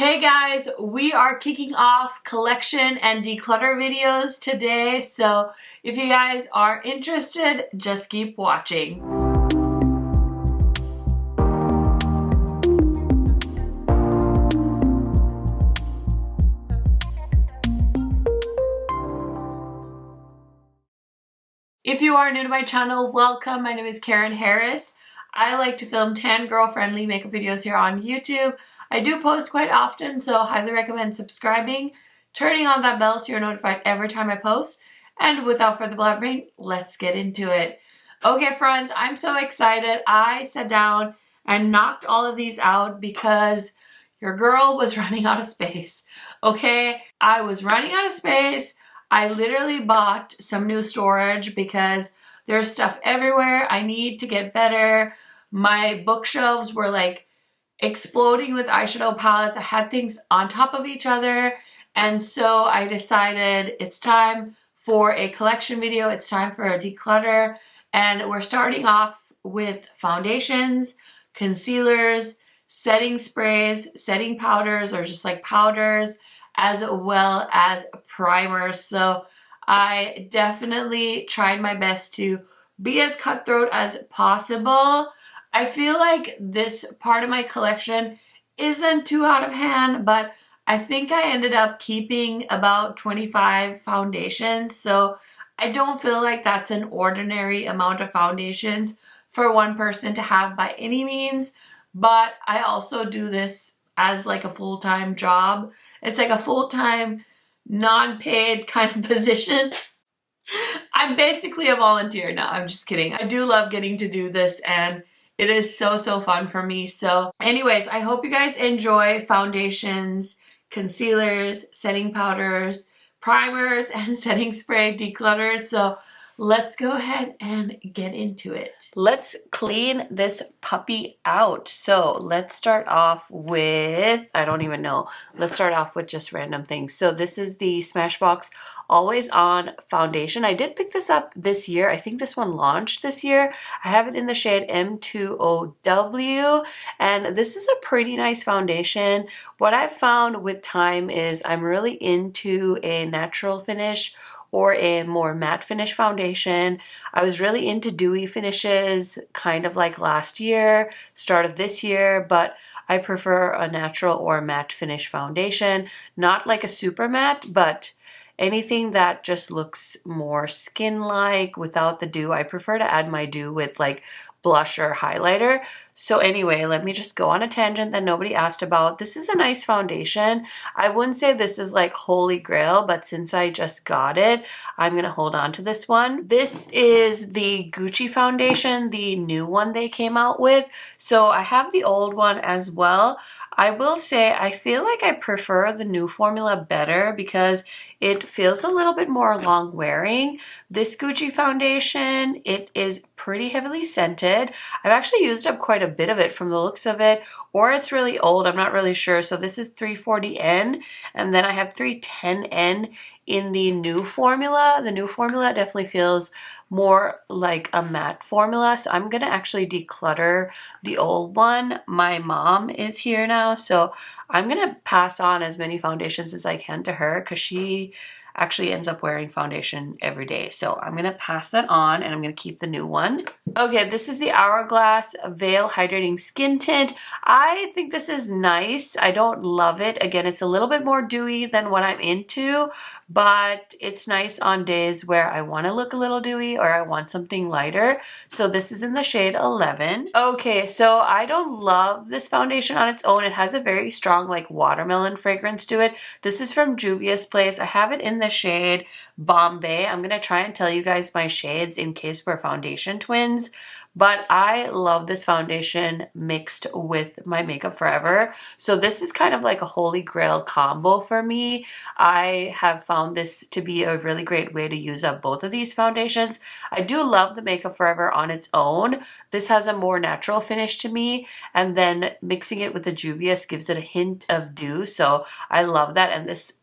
Hey guys, we are kicking off collection and declutter videos today, so if you guys are interested, just keep watching. If you are new to my channel, welcome. My name is KARENHARRIS. I like to film tan girl friendly makeup videos here on YouTube. I do post quite often, so highly recommend subscribing, turning on that bell so you're notified every time I post. And without further blabbering, let's get into it. Okay friends, I'm so excited. I sat down and knocked all of these out because your girl was running out of space. Okay, I was running out of space. I literally bought some new storage because there's stuff everywhere. I need to get better. My bookshelves were like exploding with eyeshadow palettes. I had things on top of each other, and so I decided it's time for a collection video. It's time for a declutter, and we're starting off with foundations, concealers, setting sprays, setting powders, or just like powders, as well as primers. So I definitely tried my best to be as cutthroat as possible. I feel like this part of my collection isn't too out of hand, but I think I ended up keeping about 25 foundations. So I don't feel like that's an ordinary amount of foundations for one person to have by any means. But I also do this as like a full-time job. It's like a full-time, non-paid kind of position. I'm basically a volunteer now. I'm just kidding. I do love getting to do this, and it is so fun for me. So anyways, I hope you guys enjoy foundations, concealers, setting powders, primers, and setting spray declutters. So let's go ahead and get into it. Let's clean this puppy out. So let's start off with, I don't even know. Let's start off with just random things. So this is the Smashbox Always On foundation. I did pick this up this year. I think this one launched this year. I have it in the shade M2OW, and this is a pretty nice foundation. What I've found with time is I'm really into a natural finish or a more matte finish foundation. I was really into dewy finishes kind of like last year, start of this year, but I prefer a natural or matte finish foundation. Not like a super matte, but anything that just looks more skin-like without the dew. I prefer to add my dew with like blush or highlighter. So anyway, let me just go on a tangent that nobody asked about. This is a nice foundation. I wouldn't say this is like holy grail, but since I just got it, I'm gonna hold on to this one. This is the Gucci foundation, the new one they came out with. So I have the old one as well. I will say I feel like I prefer the new formula better because it feels a little bit more long wearing. This Gucci foundation, it is pretty heavily scented. I've actually used up quite a bit of it from the looks of it, or it's really old, I'm not really sure. So this is 340N, and then I have 310N in the new formula. The new formula definitely feels more like a matte formula, so I'm gonna actually declutter the old one. My mom is here now, so I'm gonna pass on as many foundations as I can to her because she actually ends up wearing foundation every day. So I'm gonna pass that on, and I'm gonna keep the new one. Okay, this is the Hourglass Veil Hydrating Skin Tint. I think this is nice. I don't love it. Again, it's a little bit more dewy than what I'm into, but it's nice on days where I wanna look a little dewy or I want something lighter. So this is in the shade 11. Okay, so I don't love this foundation on its own. It has a very strong like watermelon fragrance to it. This is from Juvia's Place. I have it in the shade Bombay. I'm gonna try and tell you guys my shades in case we're foundation twins, but I love this foundation mixed with my Makeup Forever. So this is kind of like a holy grail combo for me. I have found this to be a really great way to use up both of these foundations. I do love the Makeup Forever on its own. This has a more natural finish to me, and then mixing it with the Juvia's gives it a hint of dew, so I love that. And this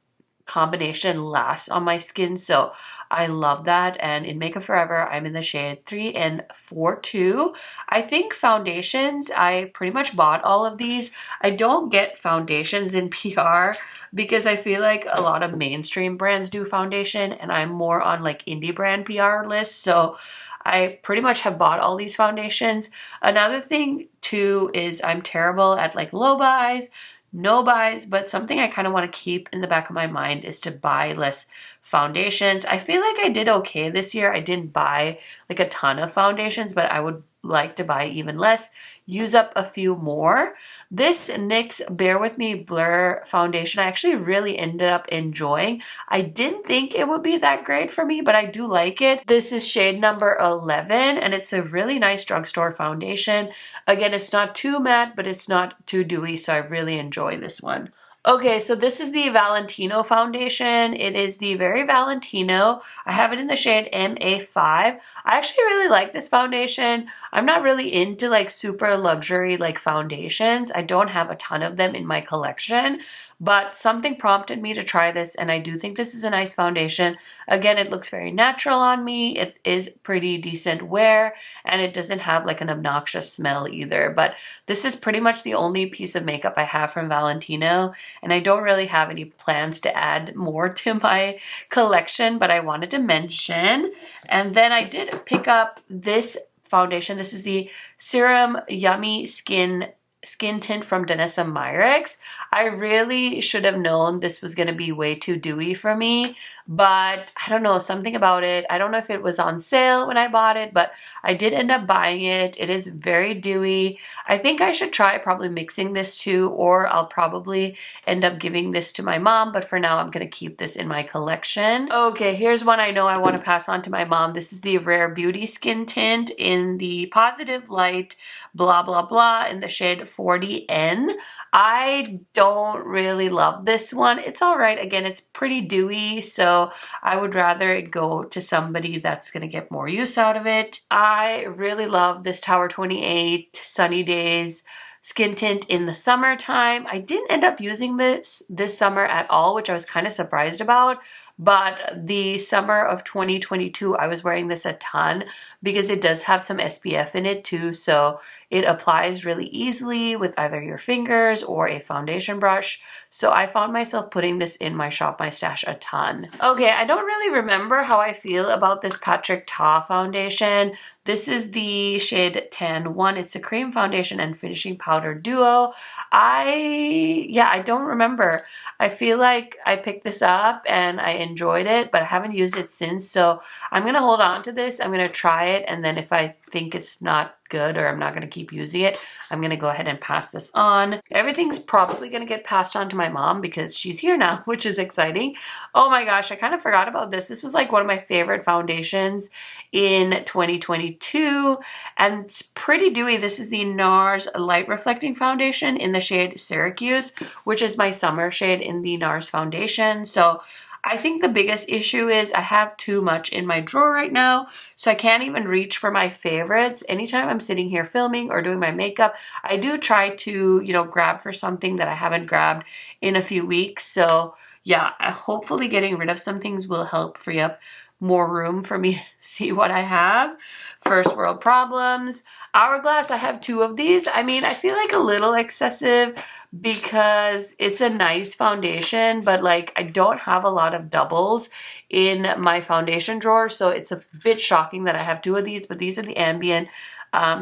combination lasts on my skin, so I love that. And in Makeup Forever, I'm in the shade 3 and 4-2. I think foundations, I pretty much bought all of these. I don't get foundations in PR because I feel like a lot of mainstream brands do foundation and I'm more on like indie brand PR lists, so I pretty much have bought all these foundations. Another thing too is I'm terrible at like low buys, no buys, but something I kind of want to keep in the back of my mind is to buy less foundations. I feel like I did okay this year. I didn't buy like a ton of foundations, but I would like to buy even less, use up a few more. This NYX Bare With Me Blur foundation I actually really ended up enjoying. I didn't think it would be that great for me, but I do like it. This is shade number 11 and it's a really nice drugstore foundation. Again, it's not too matte, but it's not too dewy, so I really enjoy this one. Okay, so this is the Valentino foundation. It is the Very Valentino. I have it in the shade MA5. I actually really like this foundation. I'm not really into like super luxury like foundations. I don't have a ton of them in my collection, but something prompted me to try this and I do think this is a nice foundation. Again, it looks very natural on me. It is pretty decent wear and it doesn't have like an obnoxious smell either, but this is pretty much the only piece of makeup I have from Valentino. And I don't really have any plans to add more to my collection, but I wanted to mention. And then I did pick up this foundation. This is the Serum Yummy Skin tint from Danessa Myricks. I really should have known this was going to be way too dewy for me, but I don't know, something about it. I don't know if it was on sale when I bought it, but I did end up buying it. It is very dewy. I think I should try probably mixing this too, or I'll probably end up giving this to my mom, but for now I'm going to keep this in my collection. Okay, here's one I know I want to pass on to my mom. This is the Rare Beauty Skin Tint in the Positive Light blah blah blah in the shade 40N. I don't really love this one. It's all right. Again, it's pretty dewy, so I would rather it go to somebody that's going to get more use out of it. I really love this Tower 28 Sunny Days skin tint in the summertime. I didn't end up using this summer at all, which I was kind of surprised about. But the summer of 2022, I was wearing this a ton because it does have some SPF in it too. So it applies really easily with either your fingers or a foundation brush. So I found myself putting this in my Shop My Stash a ton. Okay, I don't really remember how I feel about this Patrick Ta foundation. This is the shade Tan 1. It's a cream foundation and finishing powder duo. I don't remember. I feel like I picked this up and I enjoyed it, but I haven't used it since. So I'm going to hold on to this. I'm going to try it. And then if I think it's not good or I'm not going to keep using it, I'm going to go ahead and pass this on. Everything's probably going to get passed on to my mom because she's here now, which is exciting. Oh my gosh, I kind of forgot about this. This was like one of my favorite foundations in 2022 and it's pretty dewy. This is the NARS Light Reflecting Foundation in the shade Syracuse, which is my summer shade in the NARS foundation. So I think the biggest issue is I have too much in my drawer right now, so I can't even reach for my favorites. Anytime I'm sitting here filming or doing my makeup, I do try to, grab for something that I haven't grabbed in a few weeks. So yeah, hopefully getting rid of some things will help free up more room for me to see what I have. First World Problems. Hourglass, I have 2 of these. I mean, I feel like a little excessive because it's a nice foundation, but like I don't have a lot of doubles in my foundation drawer, so it's a bit shocking that I have 2 of these, but these are the Ambient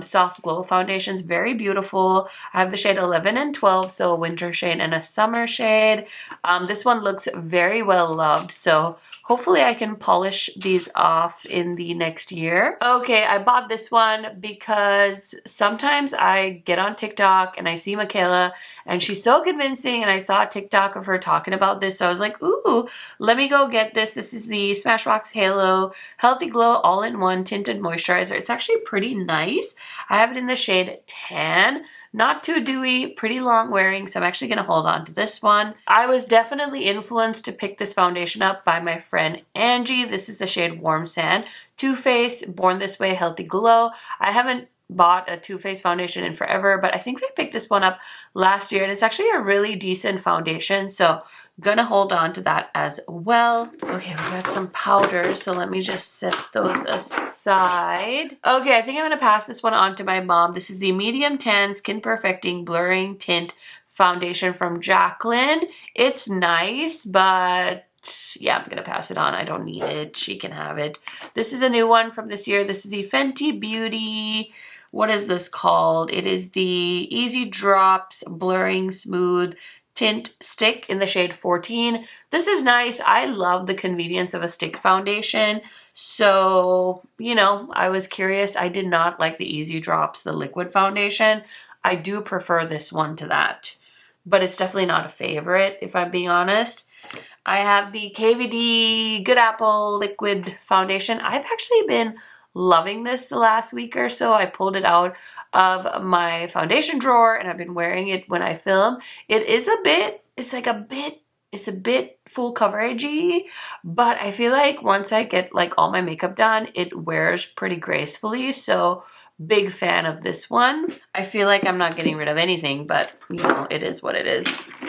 Soft Glow foundations. Very beautiful. I have the shade 11 and 12, so a winter shade and a summer shade. This one looks very well loved, so hopefully I can polish these off in the next year. Okay, I bought this one because sometimes I get on TikTok and I see Michaela and she's so convincing, and I saw a TikTok of her talking about this, so I was like, ooh, let me go get this. This is the Smashbox Halo Healthy Glow All-in-One Tinted Moisturizer. It's actually pretty nice. I have it in the shade Tan. Not too dewy, pretty long wearing, so I'm actually going to hold on to this one. I was definitely influenced to pick this foundation up by my friend Angie. This is the shade Warm Sand. Too Faced Born This Way Healthy Glow. I haven't bought a Too Faced foundation in forever, but I think I picked this one up last year and it's actually a really decent foundation, so gonna hold on to that as well. Okay, we got some powders, so let me just set those aside. Okay, I think I'm gonna pass this one on to my mom. This is the Medium Tan Skin Perfecting Blurring Tint Foundation from Jaclyn. It's nice, but yeah, I'm gonna pass it on. I don't need it. She can have it. This is a new one from this year. This is the Fenty Beauty. What is this called? It is the Easy Drops Blurring Smooth Tint Stick in the shade 14. This is nice. I love the convenience of a stick foundation. So, you know, I was curious. I did not like the Easy Drops, the liquid foundation. I do prefer this one to that, but it's definitely not a favorite, if I'm being honest. I have the KVD Good Apple Liquid Foundation. I've actually been loving this the last week or so. I pulled it out of my foundation drawer and I've been wearing it when I film. It is a bit, it's a bit full coveragey, but I feel like once I get like all my makeup done, it wears pretty gracefully. So big fan of this one. I feel like I'm not getting rid of anything, but you know, it is what it is.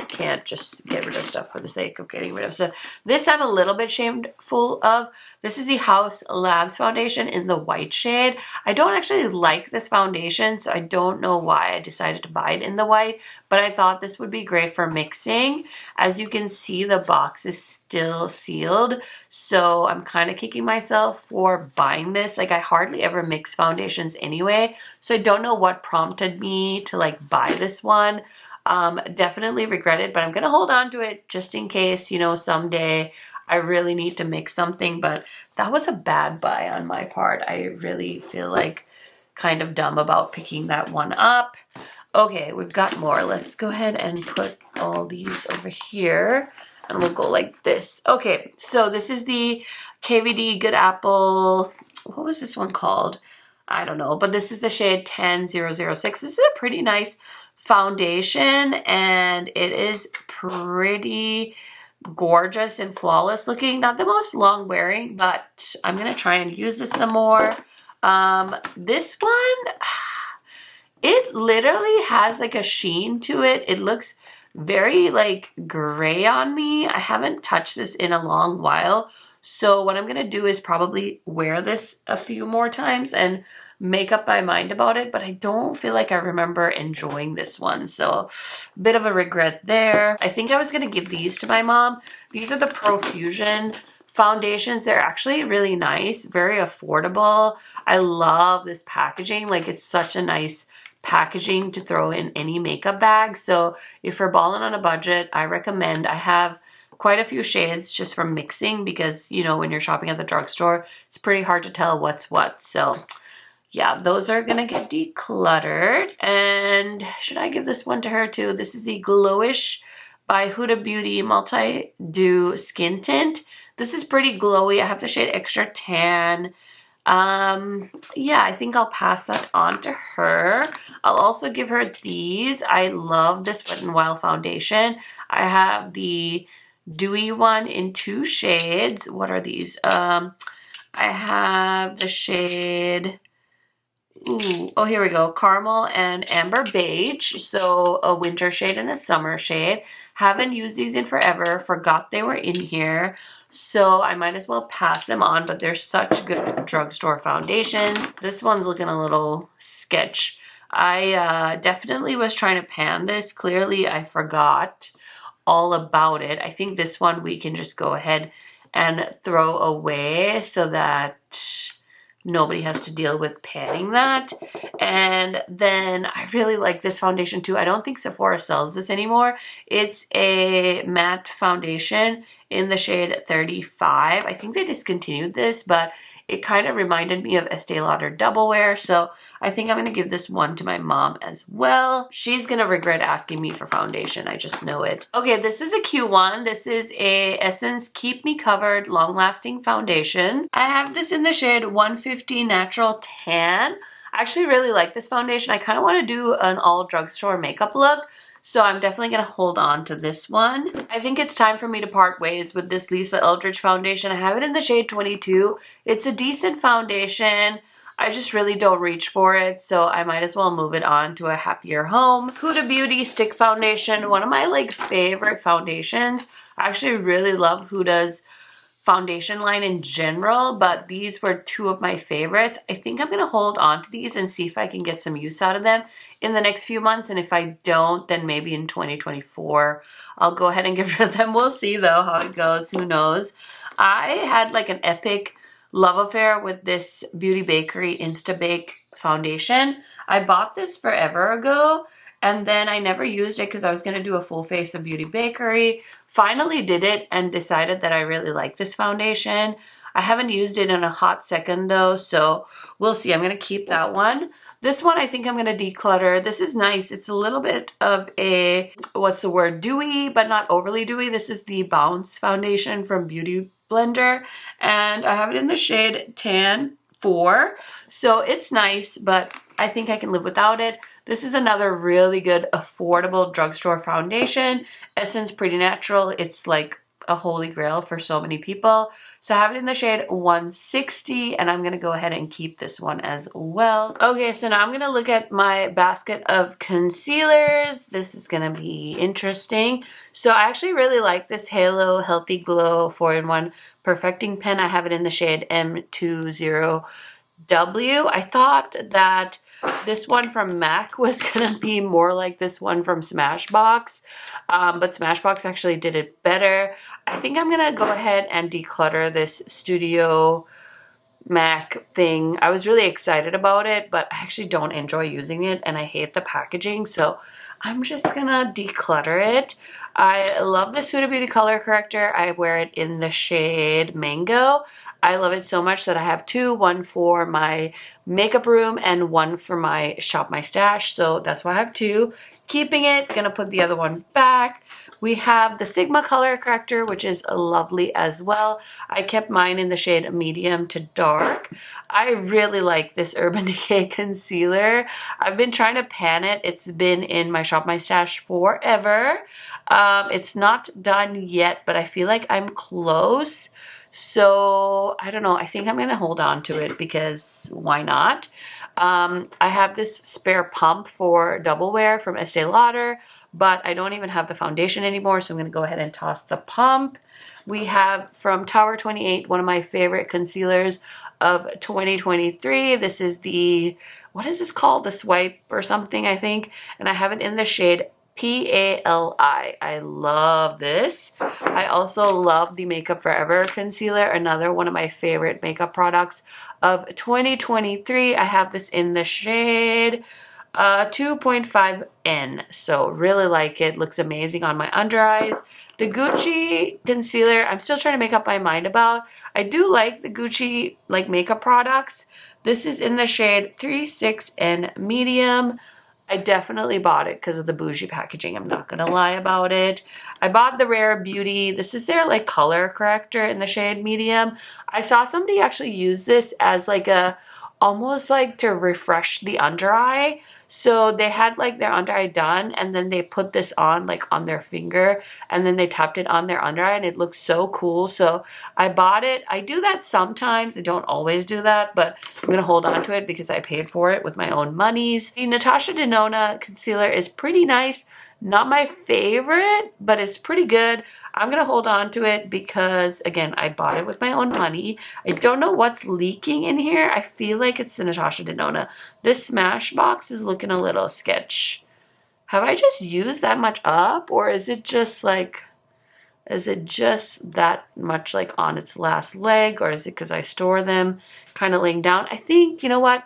Can't just get rid of stuff for the sake of getting rid of stuff. This I'm a little bit shameful of. This is the Haus Labs foundation in the white shade. I don't actually like this foundation, so I don't know why I decided to buy it in the white, but I thought this would be great for mixing. As you can see, the box is still sealed, so I'm kind of kicking myself for buying this. Like, I hardly ever mix foundations anyway, so I don't know what prompted me to like buy this one. Definitely regret it, but I'm gonna hold on to it just in case, you know, someday I really need to mix something. But that was a bad buy on my part. I really feel like kind of dumb about picking that one up. Okay, we've got more. Let's go ahead and put all these over here and we'll go like this. Okay, so this is the KVD Good Apple. What was this one called? I don't know, but this is the shade 10006. This is a pretty nice foundation and it is pretty gorgeous and flawless looking. Not the most long wearing, but I'm gonna try and use this some more. This one, it literally has like a sheen to it. It looks very like gray on me. I haven't touched this in a long while, so what I'm gonna do is probably wear this a few more times and make up my mind about it, but I don't feel like I remember enjoying this one, so a bit of a regret there. I think I was gonna give these to my mom. These are the Profusion foundations. They're actually really nice, very affordable. I love this packaging. Like, it's such a nice packaging to throw in any makeup bag. So if you're balling on a budget, I recommend. I have quite a few shades just from mixing because, you know, when you're shopping at the drugstore, it's pretty hard to tell what's what. So yeah, those are gonna get decluttered. And should I give this one to her too? This is the Glowish by Huda Beauty Multi-Dew Skin Tint. This is pretty glowy. I have the shade Extra Tan. Yeah, I think I'll pass that on to her. I'll also give her these. I love this Wet n Wild foundation. I have the dewy one in 2 shades. What are these? I have the shade... Ooh, oh, here we go. Caramel and Amber Beige. So a winter shade and a summer shade. Haven't used these in forever. Forgot they were in here. So I might as well pass them on, but they're such good drugstore foundations. This one's looking a little sketch. I definitely was trying to pan this. Clearly, I forgot all about it. I think this one we can just go ahead and throw away so that nobody has to deal with panning that. And then I really like this foundation too. I don't think Sephora sells this anymore. It's a matte foundation in the shade 35. I think they discontinued this, but it kind of reminded me of Estee Lauder Double Wear. So I think I'm going to give this one to my mom as well. She's going to regret asking me for foundation. I just know it. Okay, this is a cute one. This is a Essence Keep Me Covered Long Lasting Foundation. I have this in the shade 150 Natural Tan. I actually really like this foundation. I kind of want to do an all drugstore makeup look. So I'm definitely going to hold on to this one. I think it's time for me to part ways with this Lisa Eldridge foundation. I have it in the shade 22. It's a decent foundation. I just really don't reach for it, so I might as well move it on to a happier home. Huda Beauty Stick Foundation, one of my like favorite foundations. I actually really love Huda's foundation line in general, but these were two of my favorites. I think I'm gonna hold on to these and see if I can get some use out of them in the next few months, and if I don't, then maybe in 2024 I'll go ahead and get rid of them. We'll see though how it goes, who knows. I had like an epic love affair with this Beauty Bakery Insta Bake foundation. I bought this forever ago, and then I never used it because I was going to do a full face of Beauty Bakery. Finally did it and decided that I really like this foundation. I haven't used it in a hot second though, so we'll see. I'm going to keep that one. This one I think I'm going to declutter. This is nice. It's a little bit of a, what's the word, dewy, but not overly dewy. This is the Bounce foundation from Beauty Blender, and I have it in the shade Tan 4, so it's nice, but I think I can live without it. This is another really good affordable drugstore foundation. Essence Pretty Natural. It's like a holy grail for so many people. So I have it in the shade 160, and I'm gonna go ahead and keep this one as well. Okay, so now I'm gonna look at my basket of concealers. This is gonna be interesting. So I actually really like this Halo Healthy Glow 4-in-1 Perfecting Pen. I have it in the shade M20W. I thought that this one from MAC was gonna be more like this one from Smashbox, but Smashbox actually did it better. I think I'm gonna go ahead and declutter this Studio MAC thing. I was really excited about it, but I actually don't enjoy using it and I hate the packaging, so I'm just gonna declutter it. I love this Huda Beauty color corrector. I wear it in the shade Mango. I love it so much that I have two, one for my makeup room and one for my Shop My Stash, so that's why I have two. Keeping it, gonna put the other one back. We have the Sigma color corrector, which is lovely as well. I kept mine in the shade medium to dark. I really like this Urban Decay concealer. I've been trying to pan it. It's been in my Shop My Stash forever. It's not done yet, but I feel like I'm close. So I don't know, I think I'm gonna hold on to it because why not? I have this spare pump for double wear from Estee Lauder, but I don't even have the foundation anymore, so I'm gonna go ahead and toss the pump. We have from Tower 28, one of my favorite concealers of 2023. This is the, what is this called? The Swipe or something, I think, and I have it in the shade PALI. I love this. I also love the Makeup Forever concealer, another one of my favorite makeup products of 2023. I have this in the shade 2.5N, so really like it. Looks amazing on my under eyes. The Gucci concealer, I'm still trying to make up my mind about. I do like the Gucci like makeup products. This is in the shade 36N medium. I definitely bought it because of the bougie packaging. I'm not gonna lie about it. I bought the Rare Beauty. This is their like color corrector in the shade medium. I saw somebody actually use this as like a, almost like to refresh the under eye. So they had like their under eye done and then they put this on like on their finger and then they tapped it on their under eye and it looks so cool. So I bought it. I do that sometimes. I don't always do that, but I'm gonna hold on to it because I paid for it with my own monies. The Natasha Denona concealer is pretty nice. Not my favorite, but it's pretty good. I'm gonna hold on to it because, again, I bought it with my own money. I don't know what's leaking in here. I feel like it's the Natasha Denona. This Smashbox is looking a little sketch. Have I just used that much up, or is it just like, is it just that much like on its last leg, or is it because I store them kind of laying down? I think, you know what?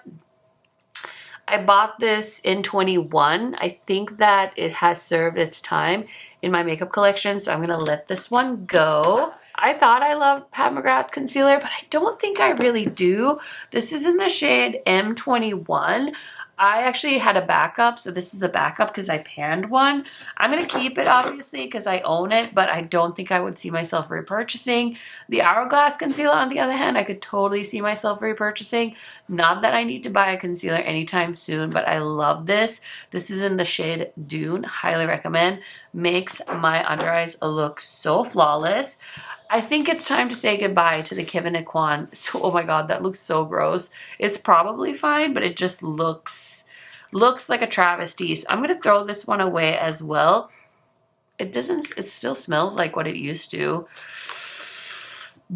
I bought this in 21. I think that it has served its time in my makeup collection, so I'm gonna let this one go. I thought I loved Pat McGrath concealer, but I don't think I really do. This is in the shade M21. I actually had a backup, so this is the backup because I panned one. I'm going to keep it, obviously, because I own it, but I don't think I would see myself repurchasing. The Hourglass concealer, on the other hand, I could totally see myself repurchasing. Not that I need to buy a concealer anytime soon, but I love this. This is in the shade Dune. Highly recommend. Makes makes my under eyes look so flawless. I think it's time to say goodbye to the Kevyn Aucoin. So, oh my god, that looks so gross. It's probably fine, but it just looks like a travesty. So I'm gonna throw this one away as well. It still smells like what it used to.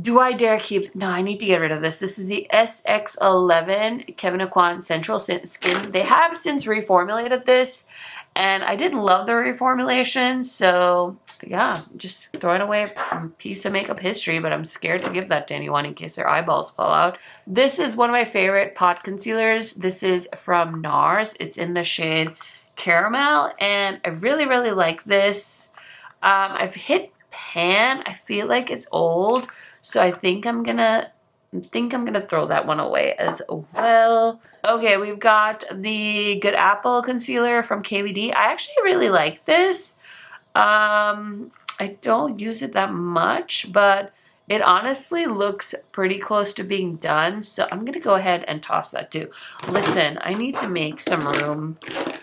Do I dare keep? No, I need to get rid of this. This is the SX11 Kevyn Aucoin Central Skin. They have since reformulated this, and I didn't love the reformulation, so yeah, just throwing away a piece of makeup history, but I'm scared to give that to anyone in case their eyeballs fall out. This is one of my favorite pot concealers. This is from NARS. It's in the shade Caramel, and I really, really like this. I've hit pan. I feel like it's old, so I think I'm gonna throw that one away as well. Okay, we've got the Good Apple concealer from KVD. I actually really like this. I don't use it that much, but it honestly looks pretty close to being done, so I'm gonna go ahead and toss that too. Listen, I need to make some room.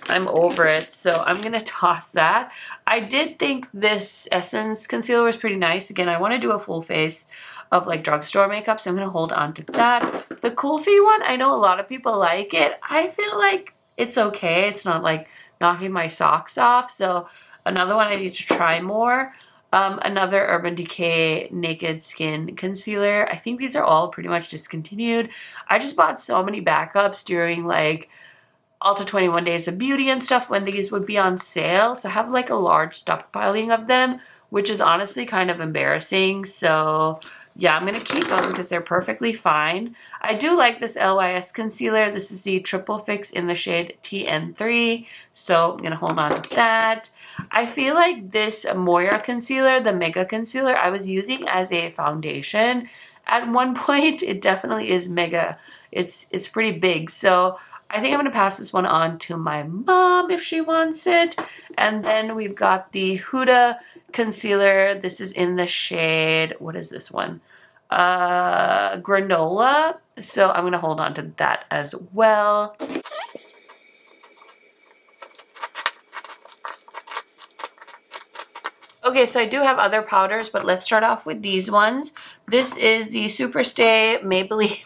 I'm over it, so I'm gonna toss that. I did think this Essence concealer was pretty nice. Again, I want to do a full face of like drugstore makeup, so I'm gonna hold on to that. The Kulfi one, I know a lot of people like it. I feel like it's okay. It's not like knocking my socks off, so another one I need to try more. Another Urban Decay Naked Skin Concealer. I think these are all pretty much discontinued. I just bought so many backups during like Ulta 21 Days of Beauty and stuff when these would be on sale. So I have like a large stockpiling of them, which is honestly kind of embarrassing. So yeah, I'm going to keep them because they're perfectly fine. I do like this LYS concealer. This is the Triple Fix in the shade TN3. So I'm going to hold on to that. I feel like this Moira concealer, the Mega Concealer, I was using as a foundation at one point. It definitely is mega. It's pretty big. So I think I'm going to pass this one on to my mom if she wants it. And then we've got the Huda concealer. This is in the shade, what is this one? Granola. So I'm going to hold on to that as well. Okay, so I do have other powders, but let's start off with these ones. This is the Superstay Maybelline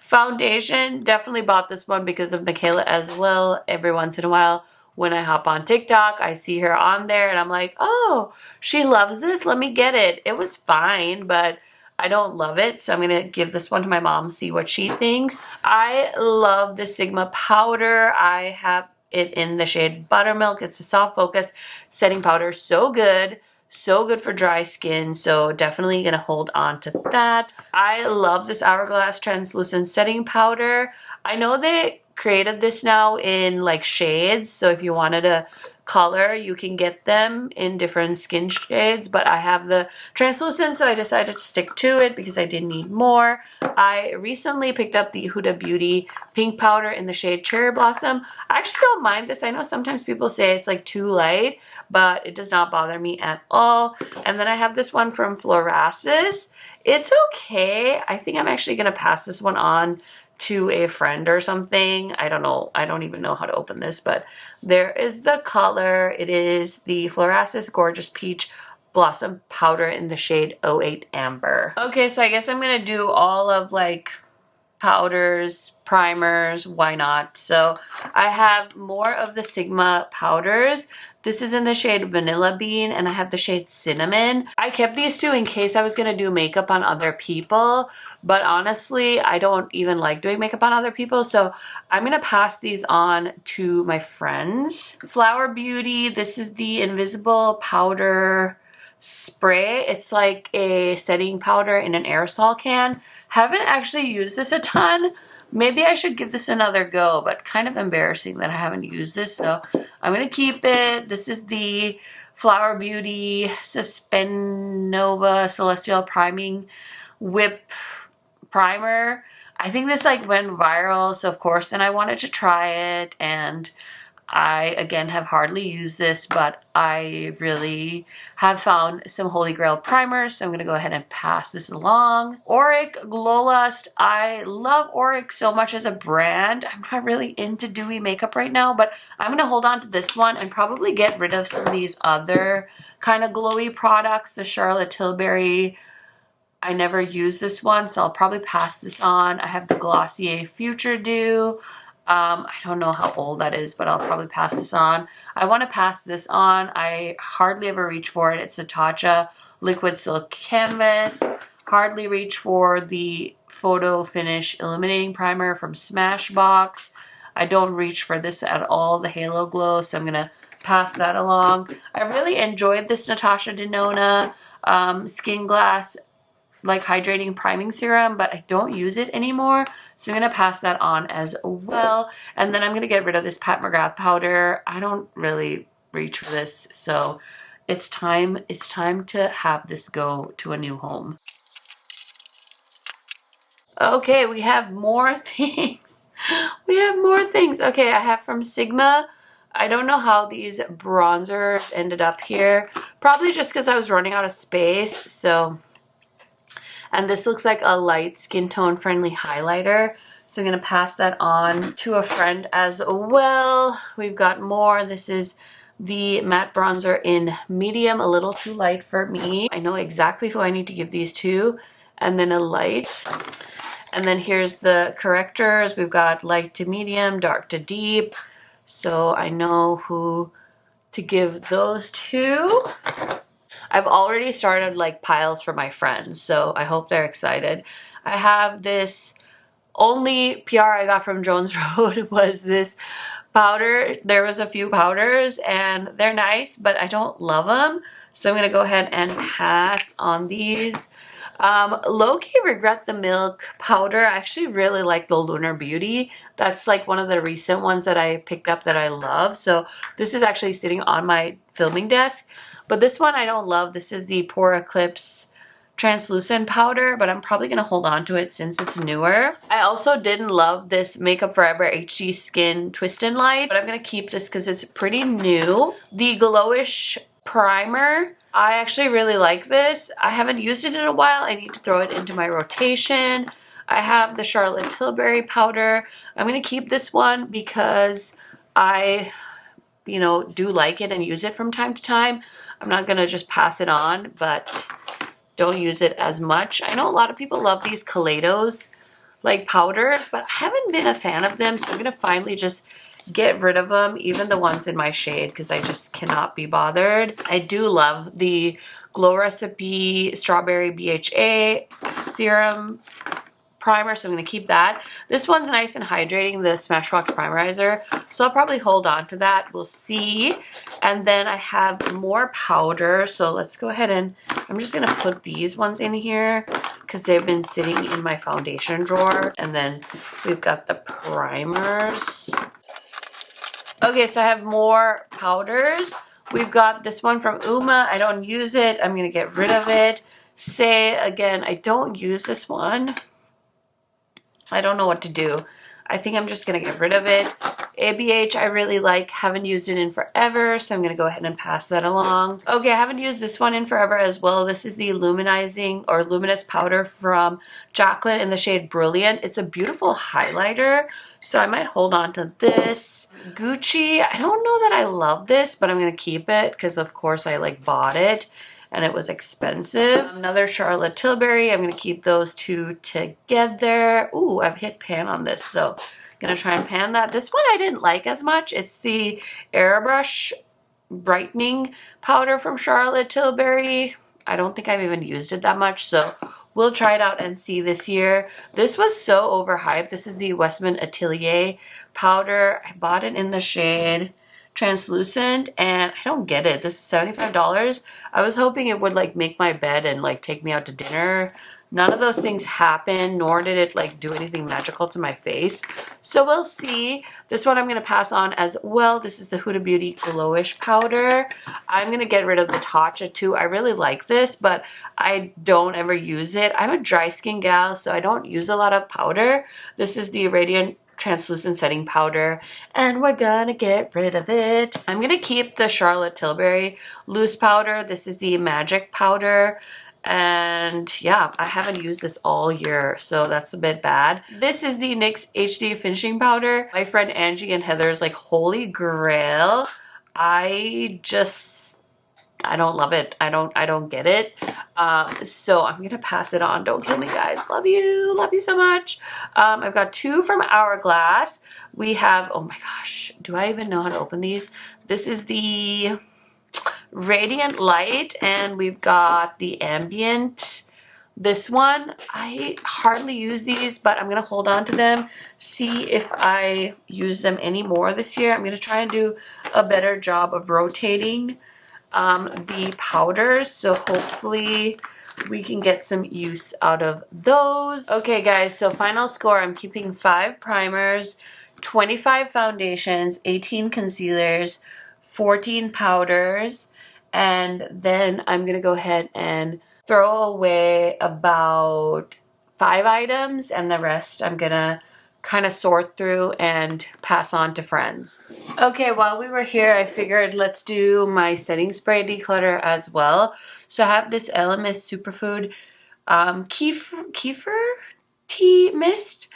foundation. Definitely bought this one because of Michaela as well. Every once in a while when I hop on TikTok, I see her on there and I'm like, oh, she loves this. Let me get it. It was fine, but I don't love it. So I'm going to give this one to my mom, see what she thinks. I love the Sigma powder. I have it in the shade Buttermilk. It's a soft focus setting powder. So good for dry skin, so definitely gonna hold on to that. I love this Hourglass translucent setting powder. I know they created this now in like shades, so if you wanted a color you can get them in different skin shades, but I have the translucent, so I decided to stick to it because I didn't need more. I recently picked up the Huda Beauty pink powder in the shade Cherry Blossom. I actually don't mind this. I know sometimes people say it's like too light, but it does not bother me at all. And then I have this one from Florasis. It's okay. I think I'm actually gonna pass this one on to a friend or something. I don't know. I don't even know how to open this, but there is the color. It is the Florasis Gorgeous Peach Blossom Powder in the shade 08 Amber. Okay, so I guess I'm gonna do all of like powders, primers, why not? So I have more of the Sigma powders. This is in the shade Vanilla Bean and I have the shade Cinnamon. I kept these two in case I was going to do makeup on other people, but honestly, I don't even like doing makeup on other people, so I'm going to pass these on to my friends. Flower Beauty, this is the Invisible Powder Spray. It's like a setting powder in an aerosol can. Haven't actually used this a ton. Maybe I should give this another go, but kind of embarrassing that I haven't used this, so I'm going to keep it. This is the Flower Beauty Suspenova Celestial Priming Whip Primer. I think this like went viral, so of course then I wanted to try it, and I, again, have hardly used this, but I really have found some holy grail primers, so I'm going to go ahead and pass this along. Auric Glow Lust. I love Auric so much as a brand. I'm not really into dewy makeup right now, but I'm going to hold on to this one and probably get rid of some of these other kind of glowy products. The Charlotte Tilbury, I never use this one, so I'll probably pass this on. I have the Glossier Future Dew. I don't know how old that is, but I'll probably pass this on. I want to pass this on. I hardly ever reach for it. It's Natasha Liquid Silk Canvas. Hardly reach for the Photo Finish Illuminating Primer from Smashbox. I don't reach for this at all, the Halo Glow, so I'm going to pass that along. I really enjoyed this Natasha Denona Skin Glass like hydrating priming serum, but I don't use it anymore, so I'm gonna pass that on as well. And then I'm gonna get rid of this Pat McGrath powder. I don't really reach for this, so it's time to have this go to a new home. Okay, we have more things. We have more things. Okay, I have from Sigma. I don't know how these bronzers ended up here, probably just because I was running out of space. So, and this looks like a light skin tone friendly highlighter, so I'm going to pass that on to a friend as well. We've got more. This is the matte bronzer in medium, a little too light for me. I know exactly who I need to give these to. And then a light. And then here's the correctors. We've got light to medium, dark to deep. So I know who to give those to. I've already started like piles for my friends, so I hope they're excited. I have this, only PR I got from Jones Road was this powder. There was a few powders and they're nice, but I don't love them. So I'm gonna go ahead and pass on these. Low-key regret the milk powder. I actually really like the Lunar Beauty. That's like one of the recent ones that I picked up that I love. So this is actually sitting on my filming desk. But this one I don't love. This is the Pore Eclipse translucent powder, but I'm probably going to hold on to it since it's newer. I also didn't love this Makeup Forever HD Skin Twist and Light, but I'm going to keep this because it's pretty new. The Glowish Primer. I actually really like this. I haven't used it in a while. I need to throw it into my rotation. I have the Charlotte Tilbury powder. I'm going to keep this one because I, do like it and use it from time to time. I'm not going to just pass it on, but don't use it as much. I know a lot of people love these Kaleidos like powders, but I haven't been a fan of them, so I'm going to finally just get rid of them, even the ones in my shade, because I just cannot be bothered. I do love the Glow Recipe Strawberry BHA Serum Primer, so I'm going to keep that. This one's nice and hydrating, the Smashbox Primerizer, so I'll probably hold on to that. We'll see. And then I have more powder, so let's go ahead and I'm just going to put these ones in here because they've been sitting in my foundation drawer. And then we've got the primers. Okay, so I have more powders. We've got this one from Uma. I don't use it. I'm going to get rid of it. Say, again, I don't use this one. I don't know what to do. I think I'm just going to get rid of it. ABH, I really like. Haven't used it in forever, so I'm going to go ahead and pass that along. Okay, I haven't used this one in forever as well. This is the Luminizing or Luminous Powder from Jaclyn in the shade Brilliant. It's a beautiful highlighter, so I might hold on to this. Gucci, I don't know that I love this, but I'm going to keep it because, of course, I bought it. And it was expensive. Another Charlotte Tilbury. I'm going to keep those two together. Ooh, I've hit pan on this, so I'm going to try and pan that. This one I didn't like as much. It's the Airbrush Brightening Powder from Charlotte Tilbury. I don't think I've even used it that much, so we'll try it out and see this year. This was so overhyped. This is the Westman Atelier powder. I bought it in the shade Translucent, and I don't get it. This is $75. I was hoping it would make my bed and take me out to dinner. None of those things happened, nor did it do anything magical to my face. So we'll see. This one I'm going to pass on as well. This is the Huda Beauty Glowish powder. I'm going to get rid of the Tatcha too. I really like this, but I don't ever use it. I'm a dry skin gal, so I don't use a lot of powder. This is the Radiant translucent setting powder, and we're gonna get rid of it. I'm gonna keep the Charlotte Tilbury loose powder. This is the Magic powder. And yeah, I haven't used this all year, so that's a bit bad. This is the NYX HD finishing powder. My friend Angie and Heather's like holy grail. I don't love it. I don't get it. So I'm gonna pass it on. Don't kill me, guys. Love you so much. I've got two from Hourglass. We have, oh my gosh, do I even know how to open these? This is the Radiant Light, and we've got the Ambient. This one, I hardly use these, but I'm gonna hold on to them, see if I use them any more this year. I'm gonna try and do a better job of rotating the powders, so hopefully we can get some use out of those. Okay guys, so final score, I'm keeping 5 primers, 25 foundations, 18 concealers, 14 powders, and then I'm gonna go ahead and throw away about 5 items, and the rest I'm gonna kind of sort through and pass on to friends. Okay, while we were here, I figured let's do my setting spray declutter as well. So I have this Elemis Superfood Kefir Tea Mist.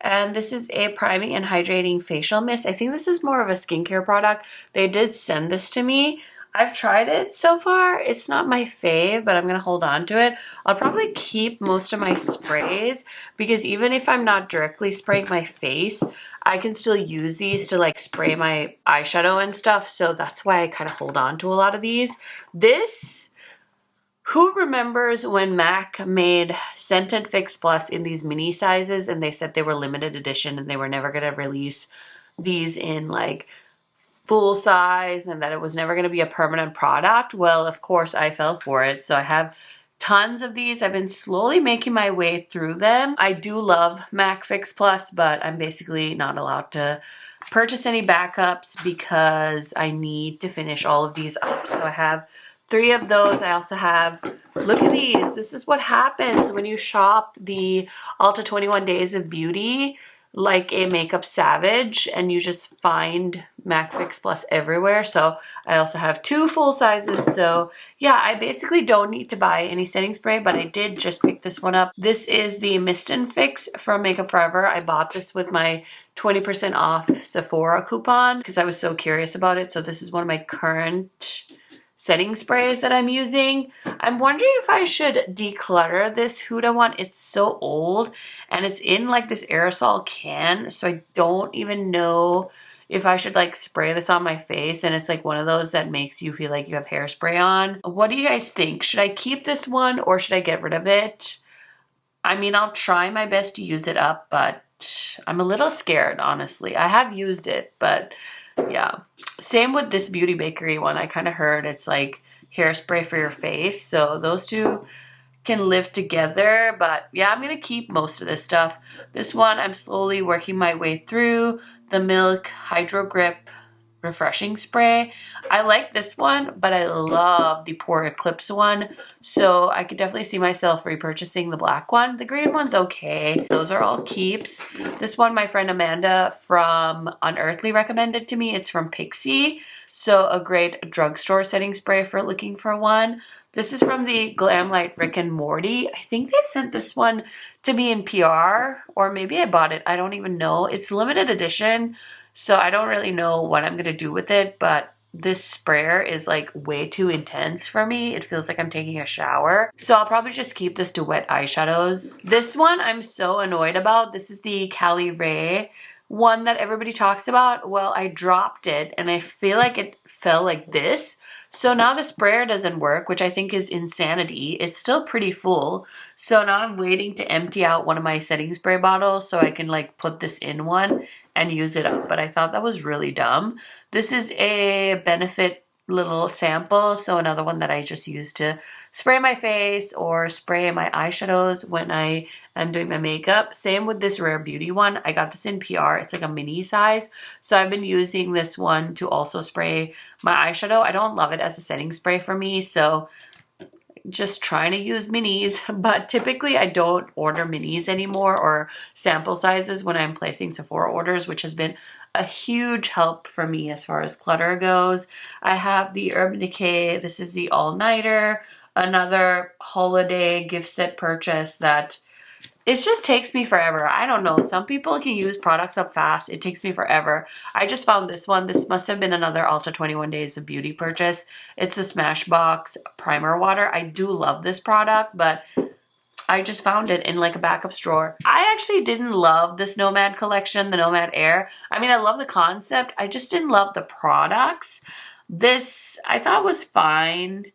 And this is a priming and hydrating facial mist. I think this is more of a skincare product. They did send this to me. I've tried it so far. It's not my fave, but I'm gonna hold on to it. I'll probably keep most of my sprays because even if I'm not directly spraying my face, I can still use these to like spray my eyeshadow and stuff. So that's why I kind of hold on to a lot of these. Who remembers when MAC made Scent and Fix Plus in these mini sizes and they said they were limited edition and they were never going to release these in like full size and that it was never going to be a permanent product? Well, of course I fell for it. So I have tons of these. I've been slowly making my way through them. I do love MAC Fix Plus, but I'm basically not allowed to purchase any backups because I need to finish all of these up. So I have 3 of those. I also have, look at these. This is what happens when you shop the Ulta 21 Days of Beauty like a makeup savage and you just find MAC Fix Plus everywhere. So I also have 2 full sizes. So yeah, I basically don't need to buy any setting spray, but I did just pick this one up. This is the Mist and Fix from Makeup Forever. I bought this with my 20% off Sephora coupon because I was so curious about it. So this is one of my current setting sprays that I'm using. I'm wondering if I should declutter this Huda one. It's so old and it's in like this aerosol can, so I don't even know if I should like spray this on my face, and it's like one of those that makes you feel like you have hairspray on. What do you guys think? Should I keep this one or should I get rid of it? I mean, I'll try my best to use it up, but I'm a little scared, honestly. I have used it, but yeah. Same with this Beauty Bakery one. I kind of heard it's like hairspray for your face. So those two can live together. But yeah, I'm going to keep most of this stuff. This one, I'm slowly working my way through. The Milk Hydro Grip Refreshing Spray. I like this one, but I love the Pore Eclipse one. So I could definitely see myself repurchasing the black one. The green one's okay. Those are all keeps. This one, my friend Amanda from Unearthly recommended to me. It's from Pixie. So a great drugstore setting spray for looking for one. This is from the Glamlite Rick and Morty. I think they sent this one to me in PR, or maybe I bought it. I don't even know. It's limited edition. So I don't really know what I'm going to do with it, but this sprayer is like way too intense for me. It feels like I'm taking a shower. So I'll probably just keep this to wet eyeshadows. This one I'm so annoyed about. This is the Cali Ray one that everybody talks about. Well, I dropped it and I feel like it fell like this. So now the sprayer doesn't work, which I think is insanity. It's still pretty full. So now I'm waiting to empty out one of my setting spray bottles so I can like put this in one and use it up. But I thought that was really dumb. This is a Benefit little sample. So another one that I just use to spray my face or spray my eyeshadows when I am doing my makeup. Same with this Rare Beauty one. I got this in PR. It's like a mini size. So I've been using this one to also spray my eyeshadow. I don't love it as a setting spray for me. So just trying to use minis, but typically I don't order minis anymore or sample sizes when I'm placing Sephora orders, which has been a huge help for me as far as clutter goes. I have the Urban Decay, this is the all-nighter, another holiday gift set purchase that it just takes me forever. I don't know. Some people can use products up fast. It takes me forever. I just found this one. This must have been another Ulta 21 Days of Beauty purchase. It's a Smashbox primer water. I do love this product, but I just found it in like a backup drawer. I actually didn't love this Nomad collection, the Nomad Air. I mean, I love the concept. I just didn't love the products. This I thought was fine.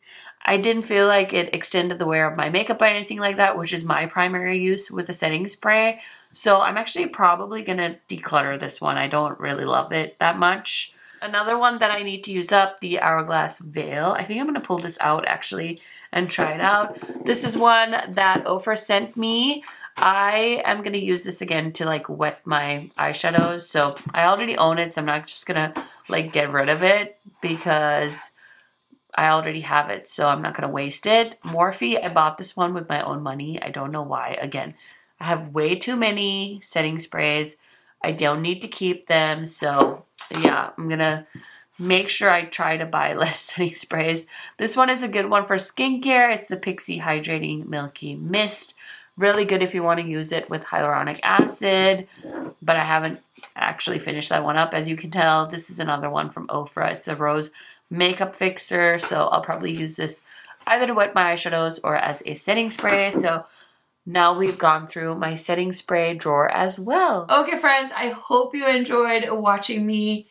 I didn't feel like it extended the wear of my makeup or anything like that, which is my primary use with the setting spray. So I'm actually probably going to declutter this one. I don't really love it that much. Another one that I need to use up, the Hourglass Veil. I think I'm going to pull this out actually and try it out. This is one that OFRA sent me. I am going to use this again to like wet my eyeshadows. So I already own it, so I'm not just going to like get rid of it because I already have it, so I'm not going to waste it. Morphe, I bought this one with my own money. I don't know why. Again, I have way too many setting sprays. I don't need to keep them, so yeah, I'm going to make sure I try to buy less setting sprays. This one is a good one for skincare. It's the Pixi Hydrating Milky Mist. Really good if you want to use it with hyaluronic acid, but I haven't actually finished that one up. As you can tell, this is another one from OFRA. It's a rose makeup fixer, so I'll probably use this either to wet my eyeshadows or as a setting spray. So now we've gone through my setting spray drawer as well. Okay, friends, I hope you enjoyed watching me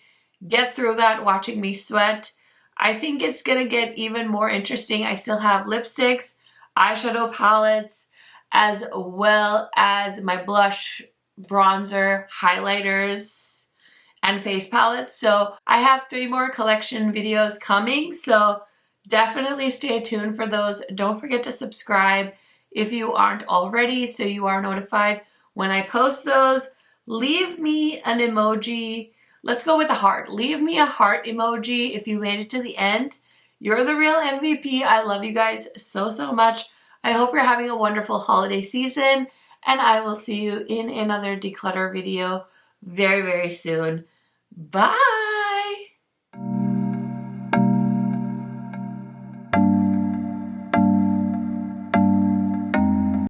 get through that, watching me sweat. I think it's gonna get even more interesting. I still have lipsticks, eyeshadow palettes, as well as my blush, bronzer, highlighters, and face palettes. So I have 3 more collection videos coming, so definitely stay tuned for those. Don't forget to subscribe if you aren't already so you are notified when I post those. Leave me an emoji. Let's go with a heart. Leave me a heart emoji if you made it to the end. You're the real MVP. I love you guys so, so much. I hope you're having a wonderful holiday season, and I will see you in another declutter video very, very soon. Bye!